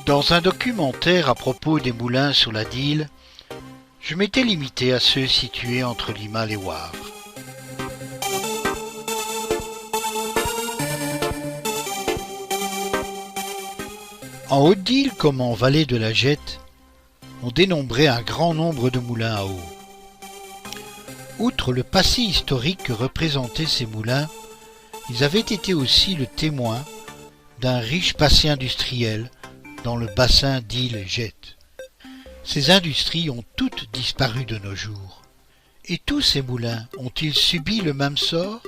Dans un documentaire à propos des moulins sur la Dyle, je m'étais limité à ceux situés entre Limal et Wavre. En Haute-Dyle comme en vallée de la Gette, on dénombrait un grand nombre de moulins à eau. Outre le passé historique que représentaient ces moulins, ils avaient été aussi le témoin d'un riche passé industriel dans le bassin d'Isle-Gette. Ces industries ont toutes disparu de nos jours. Et tous ces moulins ont-ils subi le même sort ?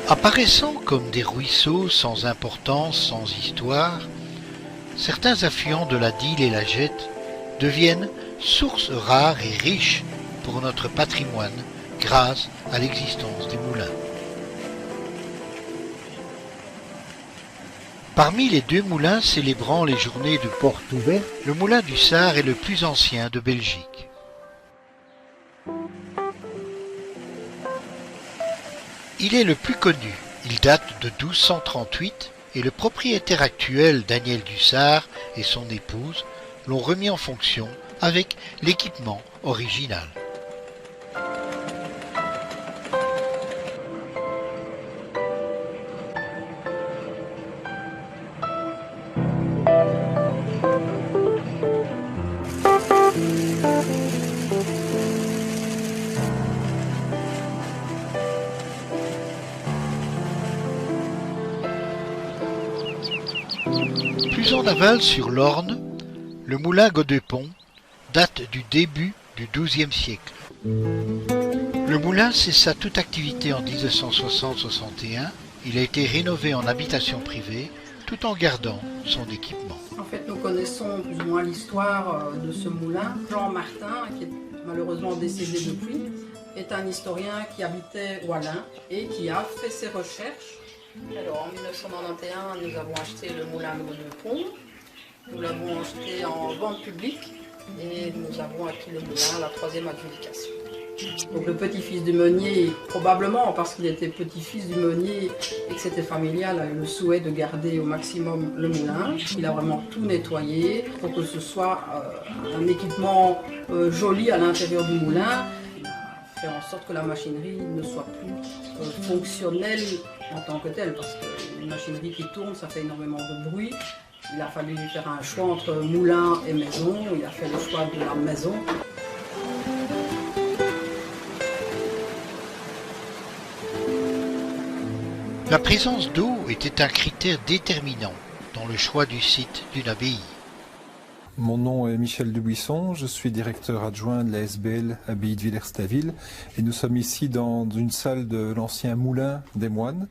Apparaissant comme des ruisseaux sans importance, sans histoire, certains affluents de la Dyle et la Gette deviennent sources rares et riches pour notre patrimoine grâce à l'existence des moulins. Parmi les deux moulins célébrant les journées de portes ouvertes, le moulin du Sar est le plus ancien de Belgique. Il est le plus connu, il date de 1238 et le propriétaire actuel Daniel Dussart et son épouse l'ont remis en fonction avec l'équipement original. Plus en aval sur l'Orne, le moulin Godepont date du début du XIIe siècle. Le moulin cessa toute activité en 1960-61. Il a été rénové en habitation privée tout en gardant son équipement. En fait, nous connaissons plus ou moins l'histoire de ce moulin. Jean Martin, qui est malheureusement décédé depuis, est un historien qui habitait Ouallin et qui a fait ses recherches. Alors, en 1991, nous avons acheté le moulin de Godepont. Nous l'avons acheté en vente publique et nous avons acquis le moulin à la 3e adjudication. Donc le petit-fils du meunier, probablement parce qu'il était petit-fils du meunier et que c'était familial, a eu le souhait de garder au maximum le moulin. Il a vraiment tout nettoyé pour que ce soit un équipement joli à l'intérieur du moulin. Il a fait en sorte que la machinerie ne soit plus fonctionnelle en tant que telle, parce qu'une machinerie qui tourne, ça fait énormément de bruit. Il a fallu faire un choix entre moulin et maison. Il a fait le choix de la maison. La présence d'eau était un critère déterminant dans le choix du site d'une abbaye. Mon nom est Michel Dubuisson, je suis directeur adjoint de la SBL Abbaye de Villers-Staville et nous sommes ici dans une salle de l'ancien moulin des moines,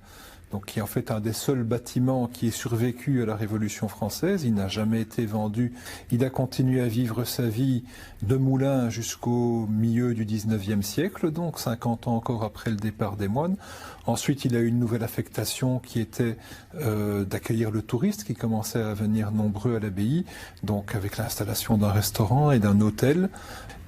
donc qui est en fait un des seuls bâtiments qui est survécu à la Révolution française. Il n'a jamais été vendu. Il a continué à vivre sa vie de moulin jusqu'au milieu du 19e siècle, donc 50 ans encore après le départ des moines. Ensuite, il a eu une nouvelle affectation qui était d'accueillir le touriste qui commençait à venir nombreux à l'abbaye, donc avec l'installation d'un restaurant et d'un hôtel.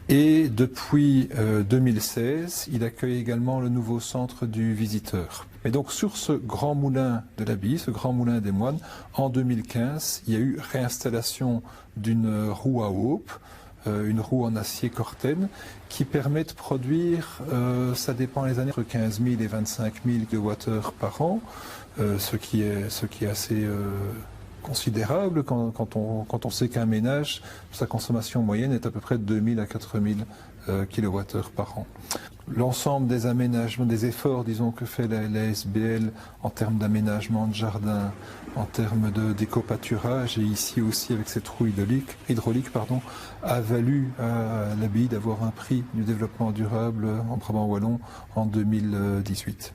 Et depuis 2016, il accueille également le nouveau centre du visiteur. Et donc sur ce grand moulin de l'abbaye, ce grand moulin des moines, en 2015, il y a eu réinstallation d'une roue à haupe, une roue en acier Corten, qui permet de produire, ça dépend les années, entre 15 000 et 25 000 kWh par an, ce qui est assez considérable quand on sait qu'un ménage, sa consommation moyenne est à peu près de 2 000 à 4 000 kWh par an. L'ensemble des aménagements, des efforts, disons, que fait la SBL en termes d'aménagement de jardin, en termes d'éco-pâturage, et ici aussi avec cette roue hydraulique, a valu à l'abbaye d'avoir un prix du développement durable en Brabant wallon en 2018.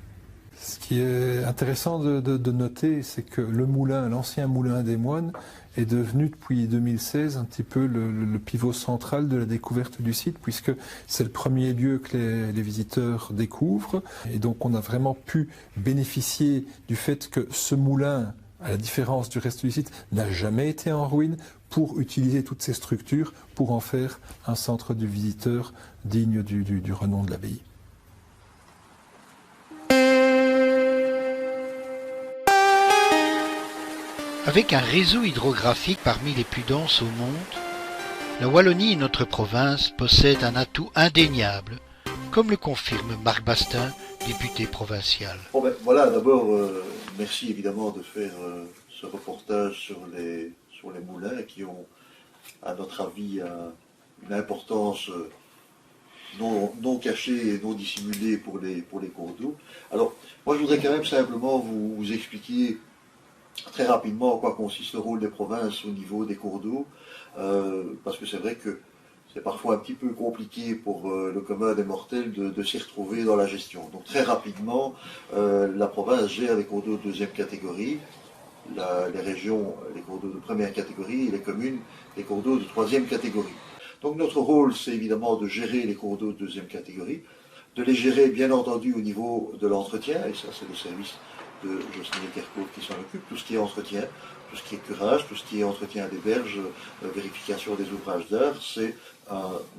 Ce qui est intéressant de noter, c'est que le moulin, l'ancien moulin des moines, est devenu depuis 2016 un petit peu le pivot central de la découverte du site, puisque c'est le premier lieu que les visiteurs découvrent. Et donc on a vraiment pu bénéficier du fait que ce moulin, à la différence du reste du site, n'a jamais été en ruine, pour utiliser toutes ces structures pour en faire un centre de visiteurs digne du renom de l'abbaye. Avec un réseau hydrographique parmi les plus denses au monde, la Wallonie et notre province possèdent un atout indéniable, comme le confirme Marc Bastin, député provincial. Bon ben, voilà, d'abord, merci évidemment de faire ce reportage sur les moulins qui ont, à notre avis, une importance non cachée et non dissimulée pour les cours d'eau. Alors, moi je voudrais quand même simplement vous expliquer très rapidement en quoi consiste le rôle des provinces au niveau des cours d'eau, parce que c'est vrai que c'est parfois un petit peu compliqué pour le commun des mortels de s'y retrouver dans la gestion. Donc très rapidement, la province gère les cours d'eau de deuxième catégorie, les régions, les cours d'eau de première catégorie, et les communes, les cours d'eau de troisième catégorie. Donc notre rôle, c'est évidemment de gérer les cours d'eau de deuxième catégorie, de les gérer bien entendu au niveau de l'entretien, et ça c'est le service de Jocelyne Kerkhoff qui s'en occupe, tout ce qui est entretien, tout ce qui est curage, tout ce qui est entretien des berges, vérification des ouvrages d'art, c'est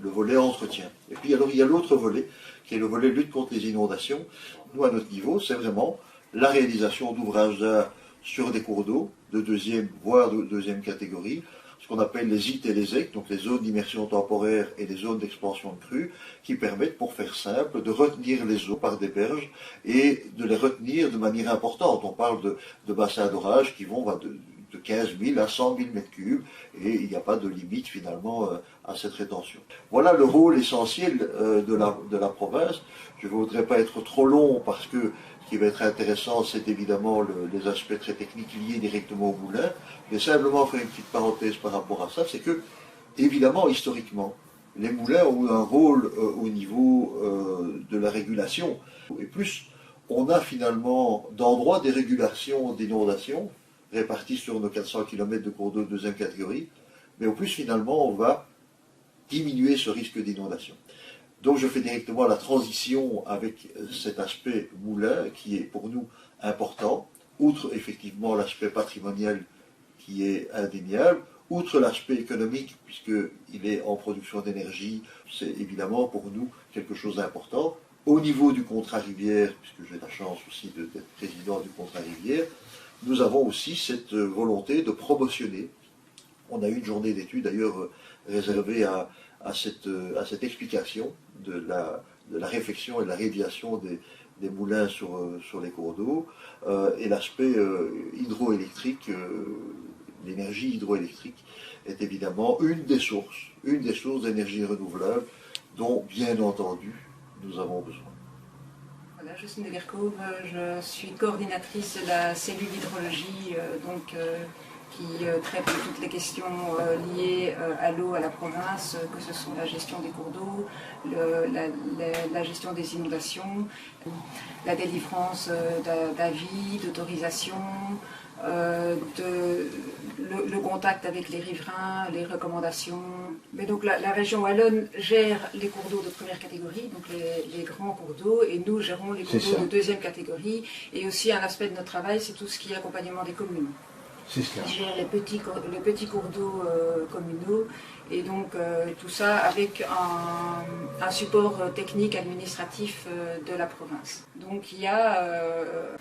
le volet entretien. Et puis alors il y a l'autre volet, qui est le volet lutte contre les inondations. Nous, à notre niveau, c'est vraiment la réalisation d'ouvrages d'art sur des cours d'eau de deuxième, voire de deuxième catégorie, ce qu'on appelle les ZIT et les ZEC, donc les zones d'immersion temporaire et les zones d'expansion de crue, qui permettent, pour faire simple, de retenir les eaux par des berges et de les retenir de manière importante. On parle de bassins d'orage qui vont de 15 000 à 100 000 mètres cubes et il n'y a pas de limite finalement à cette rétention. Voilà le rôle essentiel de la province. Je ne voudrais pas être trop long parce que ce qui va être intéressant, c'est évidemment les aspects très techniques liés directement au moulin. Mais simplement faire une petite parenthèse par rapport à ça, c'est que, évidemment, historiquement, les moulins ont eu un rôle au niveau de la régulation. Et plus on a finalement d'endroits des régulations d'inondation répartis sur nos 400 km de cours d'eau de deuxième catégorie, mais au plus finalement on va diminuer ce risque d'inondation. Donc je fais directement la transition avec cet aspect moulin qui est pour nous important, outre effectivement l'aspect patrimonial qui est indéniable, outre l'aspect économique puisqu'il est en production d'énergie, c'est évidemment pour nous quelque chose d'important. Au niveau du contrat rivière, puisque j'ai la chance aussi d'être président du contrat rivière, nous avons aussi cette volonté de promotionner. On a eu une journée d'études d'ailleurs réservée à cette explication de la réflexion et de la réalisation des moulins sur les cours d'eau et l'aspect hydroélectrique, l'énergie hydroélectrique est évidemment une des sources d'énergie renouvelable dont bien entendu nous avons besoin. Voilà, Jocelyne Kerkhoff, je suis coordinatrice de la cellule d'hydrologie qui traite de toutes les questions liées à l'eau à la province, que ce soit la gestion des cours d'eau, la gestion des inondations, la délivrance d'avis, d'autorisations, le contact avec les riverains, les recommandations. Mais donc la région wallonne gère les cours d'eau de première catégorie, donc les grands cours d'eau, et nous gérons les cours d'eau de deuxième catégorie. Et aussi un aspect de notre travail, c'est tout ce qui est accompagnement des communes. C'est cela. Qui gère les petits cours d'eau communaux, et donc tout ça avec un support technique administratif de la province. Donc il y a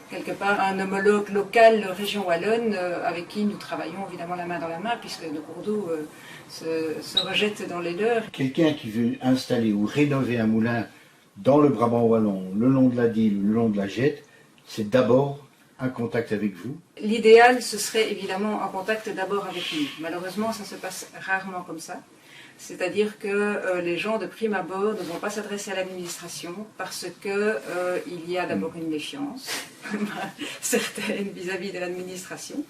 quelque part un homologue local région wallonne avec qui nous travaillons évidemment la main dans la main, puisque nos cours d'eau se rejettent dans les leurs. Quelqu'un qui veut installer ou rénover un moulin dans le Brabant wallon, le long de la Dyle, le long de la Jette, c'est d'abord un contact avec vous. L'idéal, ce serait évidemment un contact d'abord avec nous. Malheureusement, ça se passe rarement comme ça. C'est-à-dire que les gens de prime abord ne vont pas s'adresser à l'administration parce qu'il y a d'abord une méfiance certaine vis-à-vis de l'administration.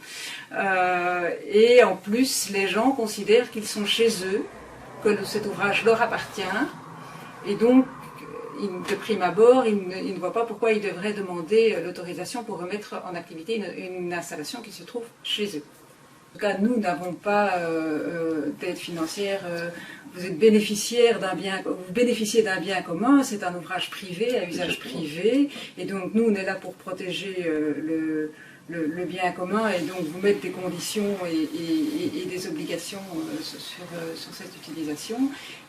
Et en plus, les gens considèrent qu'ils sont chez eux, que cet ouvrage leur appartient, et donc de prime abord, ils ne voient pas pourquoi ils devraient demander l'autorisation pour remettre en activité une installation qui se trouve chez eux. En tout cas, nous n'avons pas d'aide financière. Vous êtes bénéficiaire d'un bien, vous bénéficiez d'un bien commun. C'est un ouvrage privé à usage privé, et donc nous on est là pour protéger le bien commun et donc vous mettre des conditions et des obligations sur cette utilisation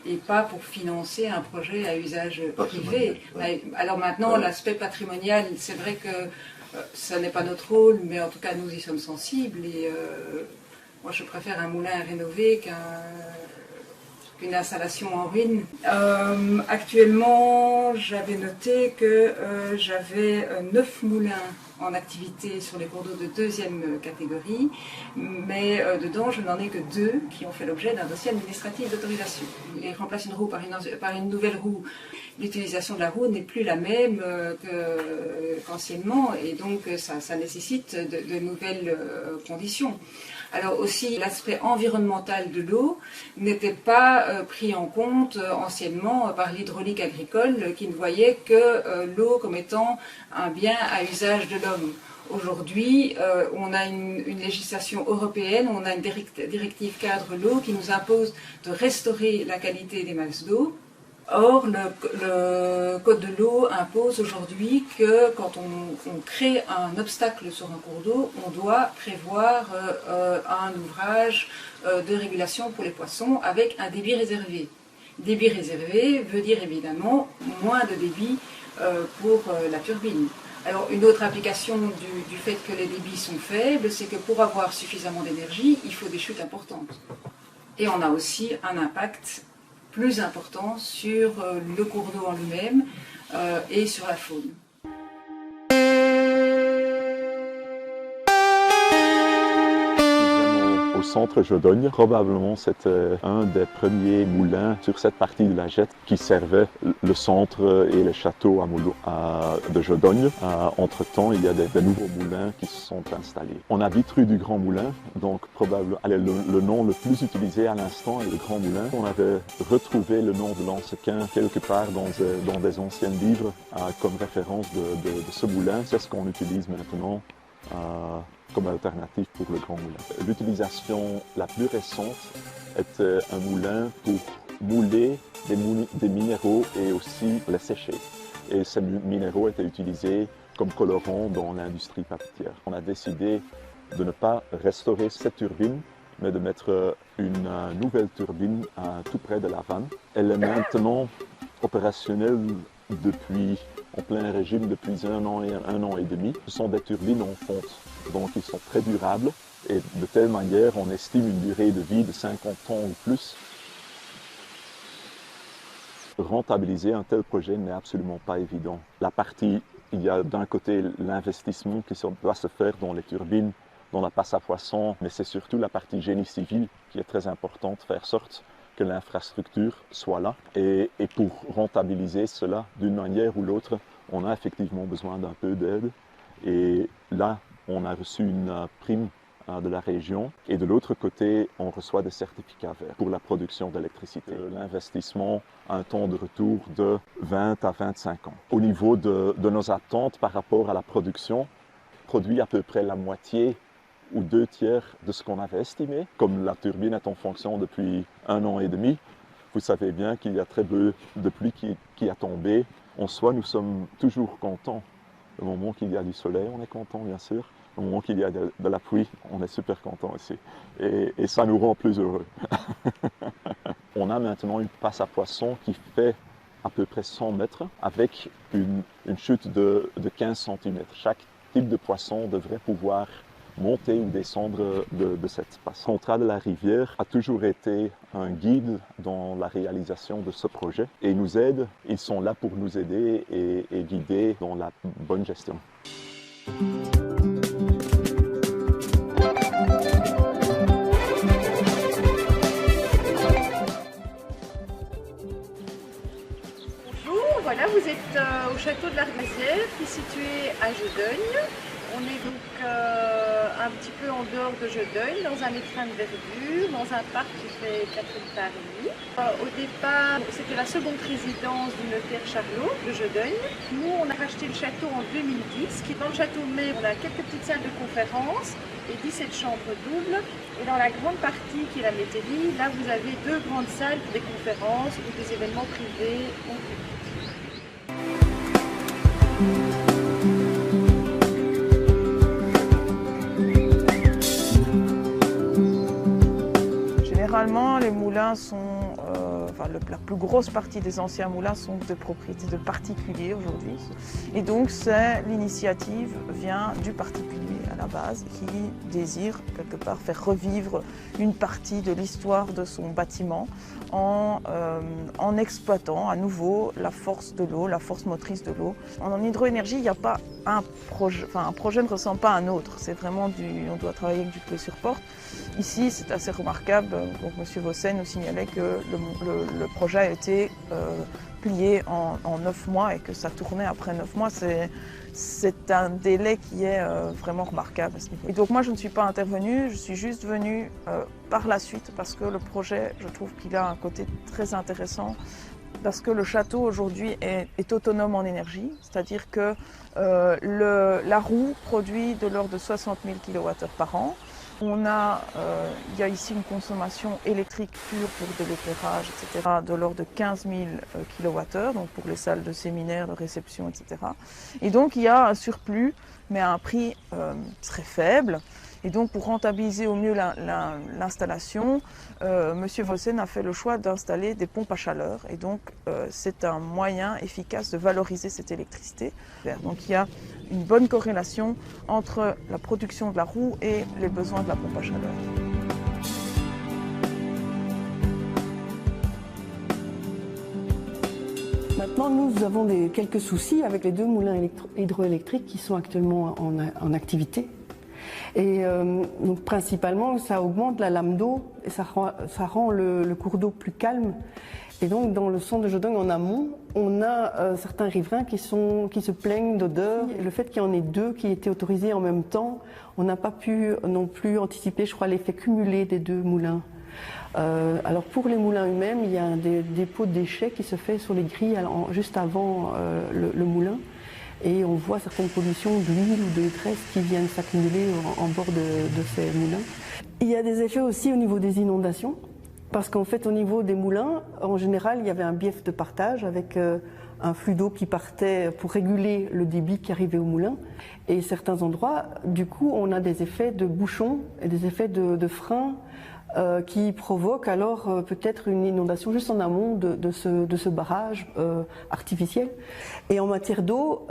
et pas pour financer un projet à usage privé. Ouais. Alors maintenant, l'aspect patrimonial, c'est vrai que ça n'est pas notre rôle, mais en tout cas nous y sommes sensibles et moi je préfère un moulin rénové qu'une installation en ruine. Actuellement, j'avais noté que j'avais 9 moulins en activité sur les cours d'eau de 2e catégorie, mais dedans je n'en ai que 2 qui ont fait l'objet d'un dossier administratif d'autorisation. Ils remplacent une roue par une nouvelle roue. L'utilisation de la roue n'est plus la même qu'anciennement et donc ça nécessite de nouvelles conditions. Alors aussi, l'aspect environnemental de l'eau n'était pas pris en compte anciennement par l'hydraulique agricole qui ne voyait que l'eau comme étant un bien à usage de l'homme. Aujourd'hui, on a une législation européenne, on a une directive cadre l'eau qui nous impose de restaurer la qualité des masses d'eau. Or, le Code de l'eau impose aujourd'hui que quand on crée un obstacle sur un cours d'eau, on doit prévoir un ouvrage de régulation pour les poissons avec un débit réservé. Débit réservé veut dire évidemment moins de débit pour la turbine. Alors, une autre application du fait que les débits sont faibles, c'est que pour avoir suffisamment d'énergie, il faut des chutes importantes. Et on a aussi un impact plus important sur le cours d'eau en lui-même et sur la faune. Au centre Jodogne, probablement c'était un des premiers moulins sur cette partie de la Jette qui servait le centre et le château de Jodogne. Entre-temps, il y a de nouveaux moulins qui se sont installés. On habite rue du Grand Moulin, donc probablement le nom le plus utilisé à l'instant est le Grand Moulin. On avait retrouvé le nom de l'Ansequin quelque part dans des anciens livres comme référence de ce moulin. C'est ce qu'on utilise maintenant comme alternative pour le Grand Moulin. L'utilisation la plus récente est un moulin pour mouler des minéraux et aussi les sécher. Et ces minéraux étaient utilisés comme colorants dans l'industrie papetière. On a décidé de ne pas restaurer cette turbine, mais de mettre une nouvelle turbine tout près de la vanne. Elle est maintenant opérationnelle en plein régime depuis un an et demi. Ce sont des turbines en fonte, donc ils sont très durables et de telle manière on estime une durée de vie de 50 ans ou plus. Rentabiliser un tel projet n'est absolument pas évident. Il y a d'un côté l'investissement qui doit se faire dans les turbines, dans la passe à poisson, mais c'est surtout la partie génie civil qui est très importante, faire sorte que l'infrastructure soit là. Et pour rentabiliser cela d'une manière ou l'autre, on a effectivement besoin d'un peu d'aide. Et là, on a reçu une prime de la région. Et de l'autre côté, on reçoit des certificats verts pour la production d'électricité. L'investissement a un temps de retour de 20 à 25 ans. Au niveau de nos attentes par rapport à la production, produit à peu près la moitié ou 2/3 de ce qu'on avait estimé. Comme la turbine est en fonction depuis 1 an et demi, vous savez bien qu'il y a très peu de pluie qui a tombé. En soi, nous sommes toujours contents. Le moment qu'il y a du soleil, on est content bien sûr. Le moment qu'il y a de la pluie, on est super content aussi. Et ça nous rend plus heureux. On a maintenant une passe à poisson qui fait à peu près 100 mètres avec une chute de 15 cm. Chaque type de poisson devrait pouvoir monter ou descendre de cette passe. Le contrat de la rivière a toujours été un guide dans la réalisation de ce projet et ils nous aident, ils sont là pour nous aider et guider dans la bonne gestion. Bonjour, voilà, vous êtes au château de l'Armésière qui est situé à Jodogne. On est donc un petit peu en dehors de Jodogne, dans un écrin de verdure, dans un parc qui fait 4 hectares et demi. Au départ, c'était la seconde résidence du notaire Charlot de Jodogne. Nous, on a racheté le château en 2010, qui dans le château mère, on a quelques petites salles de conférence et 17 chambres doubles. Et dans la grande partie qui est la métairie, là vous avez 2 grandes salles pour des conférences ou des événements privés ou publics. Généralement, les moulins sont, la plus grosse partie des anciens moulins sont de propriété de particuliers aujourd'hui. Et donc, l'initiative vient du particulier à la base qui désire quelque part faire revivre une partie de l'histoire de son bâtiment en exploitant à nouveau la force de l'eau, la force motrice de l'eau. En hydroénergie, il n'y a pas un projet ne ressemble pas à un autre. C'est vraiment on doit travailler avec du clé sur porte. Ici, c'est assez remarquable. Donc, M. Vossen nous signalait que le projet a été plié en 9 mois et que ça tournait après 9 mois. C'est un délai qui est vraiment remarquable à ce niveau. Et donc moi, je ne suis pas intervenue, je suis juste venue par la suite parce que le projet, je trouve qu'il a un côté très intéressant parce que le château aujourd'hui est autonome en énergie, c'est-à-dire que la roue produit de l'ordre de 60 000 kWh par an. Il y a ici une consommation électrique pure pour de l'éclairage, etc., de l'ordre de 15 000 kWh, donc pour les salles de séminaire, de réception, etc. Et donc il y a un surplus, mais à un prix très faible. Et donc pour rentabiliser au mieux l'installation, M. Vossen a fait le choix d'installer des pompes à chaleur. Et donc c'est un moyen efficace de valoriser cette électricité. Donc il y a une bonne corrélation entre la production de la roue et les besoins de la pompe à chaleur. Maintenant, nous avons quelques soucis avec les 2 moulins hydroélectriques qui sont actuellement en activité. Et donc principalement, ça augmente la lame d'eau et ça rend le cours d'eau plus calme. Et donc dans le centre de Jodogne en amont, on a certains riverains qui se plaignent d'odeur. Le fait qu'il y en ait 2 qui étaient autorisés en même temps, on n'a pas pu non plus anticiper, je crois, l'effet cumulé des 2 moulins. Alors pour les moulins eux-mêmes, il y a un dépôt de déchets qui se fait sur les grilles juste avant le moulin. Et on voit certaines pollutions d'huile ou de graisse qui viennent s'accumuler en bord de ces moulins. Il y a des effets aussi au niveau des inondations, parce qu'en fait au niveau des moulins, en général, il y avait un bief de partage avec un flux d'eau qui partait pour réguler le débit qui arrivait au moulin. Et certains endroits, du coup, on a des effets de bouchons et des effets de freins qui provoquent alors peut-être une inondation juste en amont de ce barrage artificiel. Et en matière d'eau,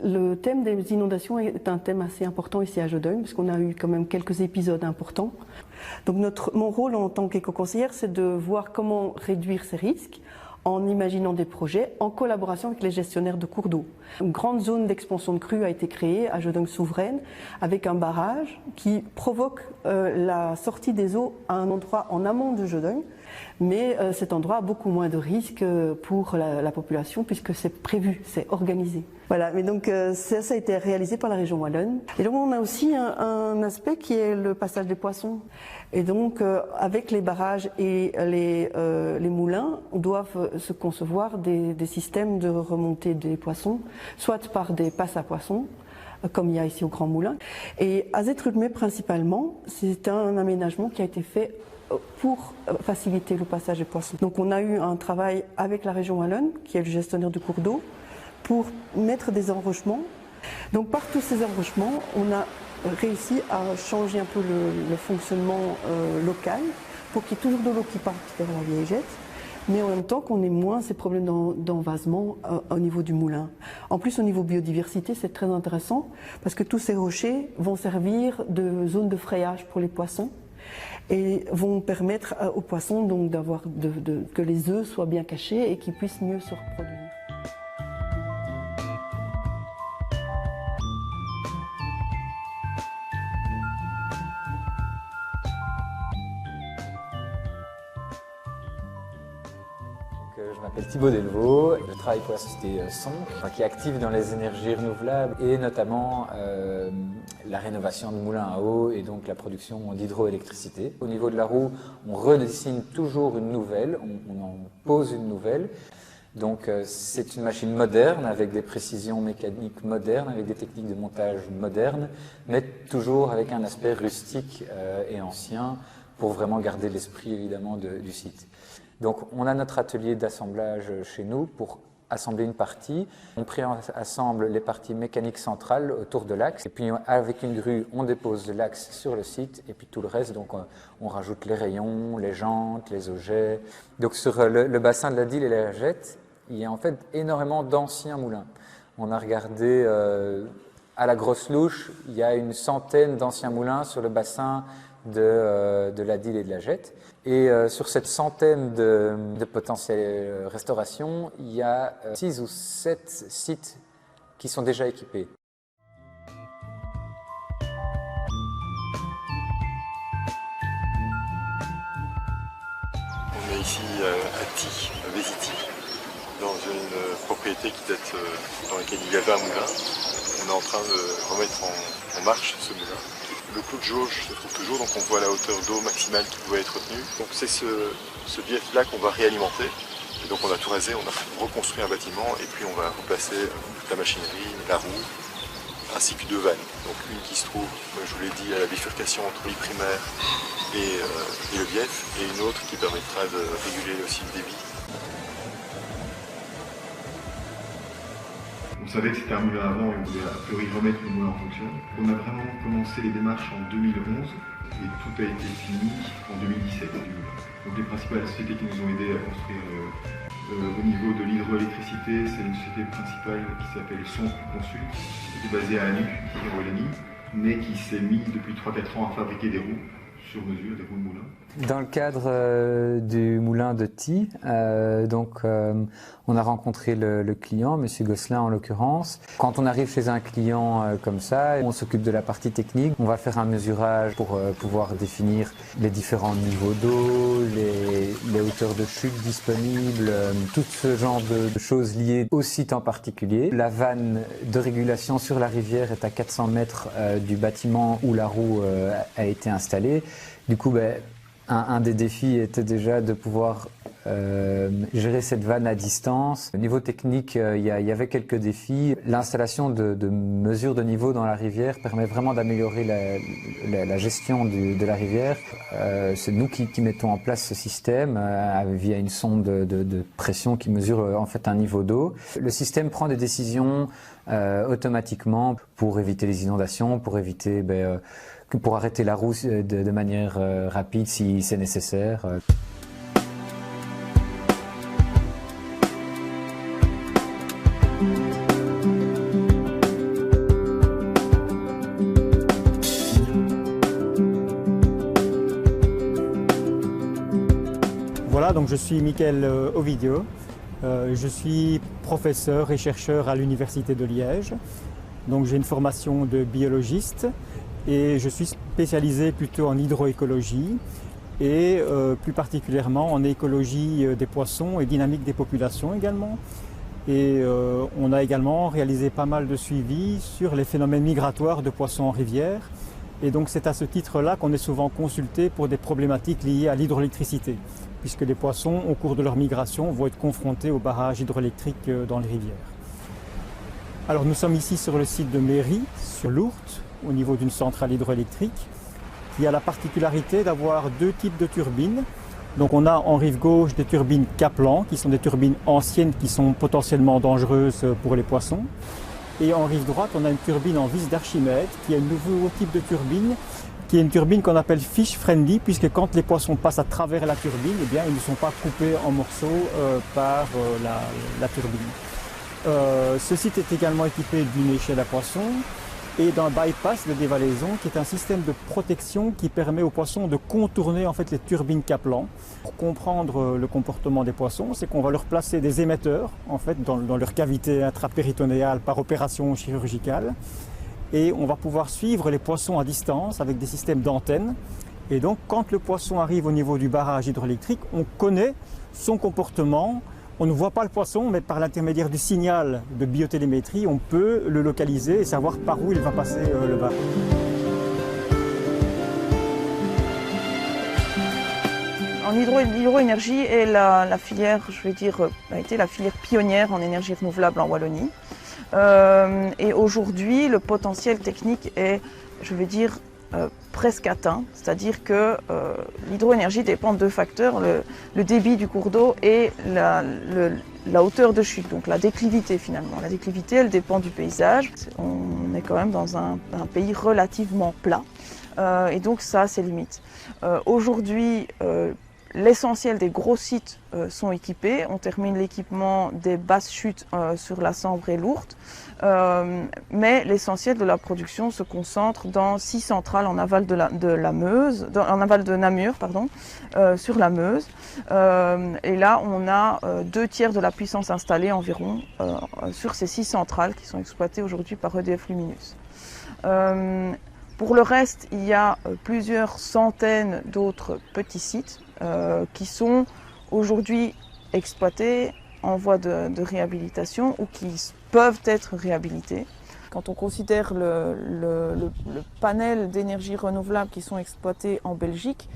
le thème des inondations est un thème assez important ici à Jodogne, parce qu'on a eu quand même quelques épisodes importants. Donc mon rôle en tant qu'éco-conseillère, c'est de voir comment réduire ces risques en imaginant des projets en collaboration avec les gestionnaires de cours d'eau. Une grande zone d'expansion de crues a été créée à Jodogne Souveraine avec un barrage qui provoque la sortie des eaux à un endroit en amont de Jodogne. Mais cet endroit a beaucoup moins de risques pour la population puisque c'est prévu, c'est organisé. Voilà, mais donc ça a été réalisé par la région wallonne. Et donc on a aussi un aspect qui est le passage des poissons. Et donc avec les barrages et les moulins, on doit se concevoir des systèmes de remontée des poissons, soit par des passes à poissons, comme il y a ici au Grand Moulin. Et à Zétrudmé principalement, c'est un aménagement qui a été fait pour faciliter le passage des poissons. Donc on a eu un travail avec la région wallonne, qui est le gestionnaire du cours d'eau, pour mettre des enrochements. Donc par tous ces enrochements, on a réussi à changer un peu le fonctionnement local pour qu'il y ait toujours de l'eau qui parte vers la vieille jette, mais en même temps qu'on ait moins ces problèmes d'envasement au niveau du moulin. En plus, au niveau biodiversité, c'est très intéressant parce que tous ces rochers vont servir de zone de frayage pour les poissons et vont permettre aux poissons donc que les œufs soient bien cachés et qu'ils puissent mieux se reproduire. Je m'appelle Thibaut Delvaux, je travaille pour la société Sonc, qui est active dans les énergies renouvelables et notamment la rénovation de moulins à eau et donc la production d'hydroélectricité. Au niveau de la roue, on redessine toujours une nouvelle, on en pose une nouvelle. Donc c'est une machine moderne avec des précisions mécaniques modernes, avec des techniques de montage modernes, mais toujours avec un aspect rustique et ancien pour vraiment garder l'esprit évidemment du site. Donc on a notre atelier d'assemblage chez nous pour assembler une partie. On préassemble les parties mécaniques centrales autour de l'axe et puis avec une grue, on dépose l'axe sur le site et puis tout le reste, donc on rajoute les rayons, les jantes, les objets. Donc sur le bassin de la Dyle et la Jette, il y a en fait énormément d'anciens moulins. On a regardé à la grosse louche, il y a une centaine d'anciens moulins sur le bassin de la Dyle et de la Jette. Et sur cette centaine de potentielles restaurations, il y a 6 ou 7 sites qui sont déjà équipés. On est ici à Ty, à Vésity, dans une propriété qui date, dans laquelle il y avait un moulin. On est en train de remettre en marche ce moulin. Le clou de jauge se trouve toujours, donc on voit la hauteur d'eau maximale qui pouvait être retenue. Donc c'est ce bief-là qu'on va réalimenter. Et donc on a tout rasé, on a reconstruit un bâtiment et puis on va replacer toute la machinerie, la roue, ainsi que 2 vannes. Donc une qui se trouve, comme je vous l'ai dit, à la bifurcation entre l'île primaire et le bief, et une autre qui permettra de réguler aussi le débit. On savait que c'était un moulin avant et on voulait a priori remettre le moulin en fonction. On a vraiment commencé les démarches en 2011 et tout a été fini en 2017 du moulin. Donc les principales sociétés qui nous ont aidés à construire au niveau de l'hydroélectricité, c'est une société principale qui s'appelle Son Consult, qui est basée à Anu, mais qui s'est mis depuis 3-4 ans à fabriquer des roues sur mesure, des roues de moulin. Dans le cadre du moulin de Ty, on a rencontré le client, M. Gosselin en l'occurrence. Quand on arrive chez un client comme ça, on s'occupe de la partie technique. On va faire un mesurage pour pouvoir définir les différents niveaux d'eau, les hauteurs de chute disponibles, tout ce genre de choses liées au site en particulier. La vanne de régulation sur la rivière est à 400 mètres du bâtiment où la roue a été installée. Du coup, un des défis était déjà de pouvoir gérer cette vanne à distance. Au niveau technique, il y avait quelques défis. L'installation de mesures de niveau dans la rivière permet vraiment d'améliorer la gestion de la rivière. C'est nous qui mettons en place ce système via une sonde de pression qui mesure en fait un niveau d'eau. Le système prend des décisions automatiquement pour éviter les inondations, pour éviter pour arrêter la roue de manière rapide si c'est nécessaire. Voilà, donc je suis Michael Ovidio, je suis professeur et chercheur à l'Université de Liège. Donc j'ai une formation de biologiste et je suis spécialisé plutôt en hydroécologie et plus particulièrement en écologie des poissons et dynamique des populations également. Et on a également réalisé pas mal de suivi sur les phénomènes migratoires de poissons en rivière. Et donc c'est à ce titre-là qu'on est souvent consulté pour des problématiques liées à l'hydroélectricité, puisque les poissons, au cours de leur migration, vont être confrontés aux barrages hydroélectriques dans les rivières. Alors nous sommes ici sur le site de Méry, sur l'Ourthe, au niveau d'une centrale hydroélectrique, qui a la particularité d'avoir 2 types de turbines. Donc on a en rive gauche des turbines Kaplan, qui sont des turbines anciennes qui sont potentiellement dangereuses pour les poissons. Et en rive droite, on a une turbine en vis d'Archimède, qui est un nouveau type de turbine, qui est une turbine qu'on appelle fish friendly, puisque quand les poissons passent à travers la turbine, eh bien, ils ne sont pas coupés en morceaux par la turbine. Ce site est également équipé d'une échelle à poissons et d'un bypass de dévalaison, qui est un système de protection qui permet aux poissons de contourner en fait les turbines Kaplan. Pour comprendre le comportement des poissons, c'est qu'on va leur placer des émetteurs en fait dans leur cavité intrapéritonéale par opération chirurgicale, et on va pouvoir suivre les poissons à distance avec des systèmes d'antennes. Et donc quand le poisson arrive au niveau du barrage hydroélectrique, on connaît son comportement. On ne voit pas le poisson, mais par l'intermédiaire du signal de biotélémétrie, on peut le localiser et savoir par où il va passer le barrage. En hydroénergie est la filière, je vais dire, a été la filière pionnière en énergie renouvelable en Wallonie. Et aujourd'hui, le potentiel technique est, je vais dire, presque atteint, c'est-à-dire que l'hydroénergie dépend de deux facteurs, le débit du cours d'eau et la hauteur de chute, donc la déclivité finalement. La déclivité, elle dépend du paysage. On est quand même dans un pays relativement plat et donc ça a ses limites. Aujourd'hui, l'essentiel des gros sites sont équipés. On termine l'équipement des basses chutes sur la Sambre et l'Ourthe. Mais l'essentiel de la production se concentre dans 6 centrales en aval de Meuse, en aval de Namur, pardon, sur la Meuse. Et là, on a 2/3 de la puissance installée environ sur ces 6 centrales qui sont exploitées aujourd'hui par EDF Luminus. Pour le reste, il y a plusieurs centaines d'autres petits sites qui sont aujourd'hui exploités en voie de réhabilitation ou qui peuvent être réhabilités. Quand on considère le panel d'énergie renouvelable qui sont exploités en Belgique,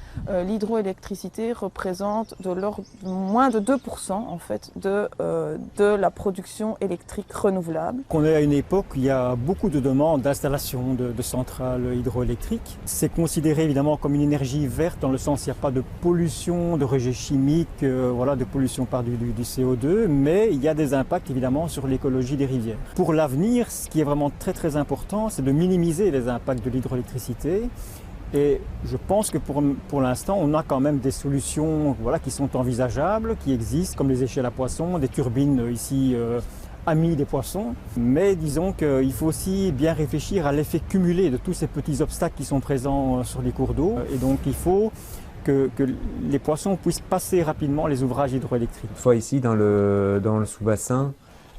l'hydroélectricité représente de l'ordre moins de 2% en fait de la production électrique renouvelable. On est à une époque où il y a beaucoup de demandes d'installation de centrales hydroélectriques. C'est considéré évidemment comme une énergie verte dans le sens qu'il n'y a pas de pollution, de rejet chimique, voilà, de pollution par du CO2, mais il y a des impacts évidemment sur l'écologie des rivières. Pour l'avenir, ce qui est vraiment très important, c'est de minimiser les impacts de l'hydroélectricité. Et je pense que pour l'instant, on a quand même des solutions voilà, qui sont envisageables, qui existent, comme les échelles à poissons, des turbines ici amies des poissons. Mais disons qu'il faut aussi bien réfléchir à l'effet cumulé de tous ces petits obstacles qui sont présents sur les cours d'eau. Et donc il faut que les poissons puissent passer rapidement les ouvrages hydroélectriques. Une fois ici, dans le sous-bassin,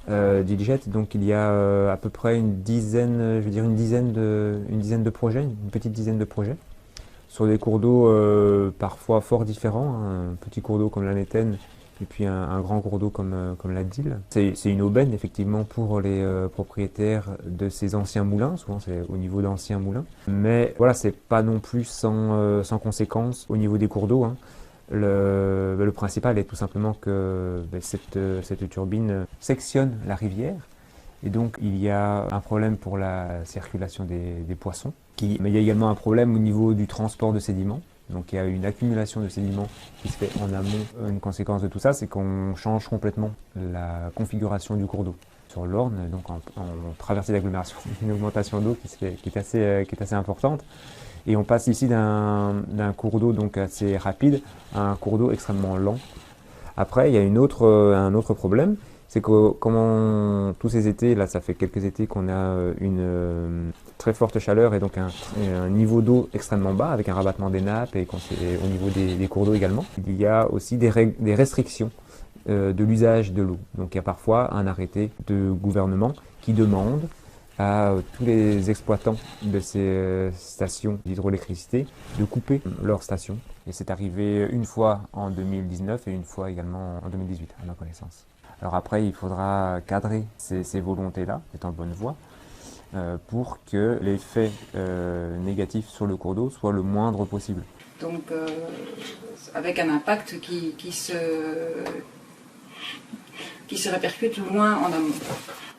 d'Iljet, donc il y a à peu près une dizaine de projets, une petite dizaine de projets, sur des cours d'eau parfois fort différents, un petit cours d'eau comme la Nétenne et puis un grand cours d'eau comme la Dille. C'est une aubaine effectivement pour les propriétaires de ces anciens moulins, souvent c'est au niveau d'anciens moulins, mais voilà, c'est pas non plus sans conséquence au niveau des cours d'eau, hein. Le principal est tout simplement que cette turbine sectionne la rivière et donc il y a un problème pour la circulation des poissons, mais il y a également un problème au niveau du transport de sédiments. Donc il y a une accumulation de sédiments qui se fait en amont. Une conséquence de tout ça, c'est qu'on change complètement la configuration du cours d'eau. Sur l'Orne, donc en traversée d'agglomération, une augmentation d'eau qui est assez importante. Et on passe ici d'un cours d'eau donc assez rapide à un cours d'eau extrêmement lent. Après, il y a un autre problème, c'est que tous ces étés, là ça fait quelques étés qu'on a une très forte chaleur et donc un niveau d'eau extrêmement bas avec un rabattement des nappes et au niveau des cours d'eau également. Il y a aussi des restrictions de l'usage de l'eau. Donc il y a parfois un arrêté de gouvernement qui demande à tous les exploitants de ces stations d'hydroélectricité de couper leurs stations. Et c'est arrivé une fois en 2019 et une fois également en 2018, à ma connaissance. Alors après, il faudra cadrer ces volontés-là, c'est en bonne voie, pour que l'effet négatif sur le cours d'eau soit le moindre possible. Donc, avec un impact qui se répercute loin en amont.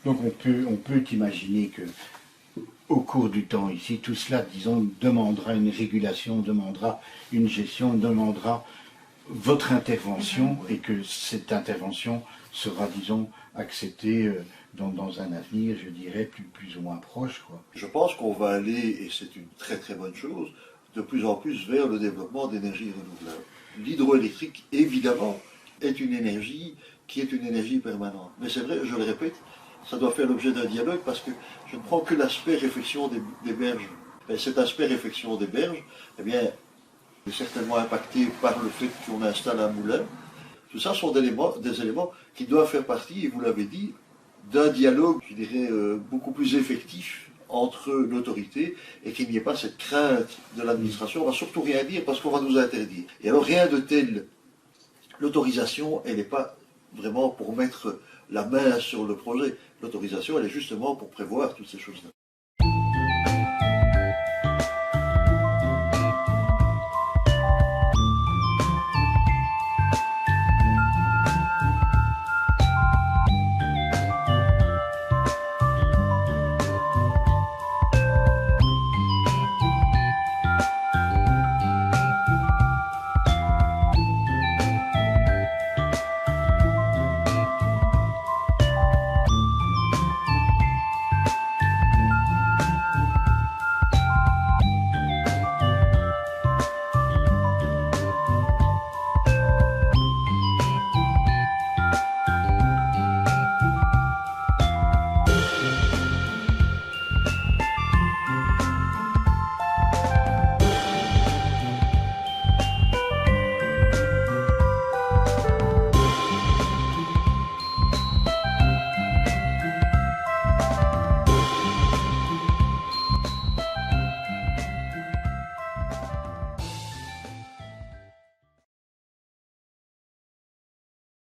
Donc on peut imaginer que au cours du temps ici, tout cela, disons, demandera une régulation, demandera une gestion, demandera votre intervention et que cette intervention sera, disons, acceptée dans un avenir, je dirais, plus ou moins proche, quoi. Je pense qu'on va aller, et c'est une très très bonne chose, de plus en plus vers le développement d'énergies renouvelables. L'hydroélectrique, évidemment, est une énergie qui est une énergie permanente. Mais c'est vrai, je le répète, ça doit faire l'objet d'un dialogue parce que je ne prends que l'aspect réfection des berges. Et cet aspect réfection des berges, eh bien, est certainement impacté par le fait qu'on installe un moulin. Tout ça sont des éléments qui doivent faire partie, et vous l'avez dit, d'un dialogue, je dirais, beaucoup plus effectif entre l'autorité et qu'il n'y ait pas cette crainte de l'administration. On ne va surtout rien dire parce qu'on va nous interdire. Et alors rien de tel. L'autorisation, elle n'est pas vraiment pour mettre la main sur le projet. L'autorisation, elle est justement pour prévoir toutes ces choses-là.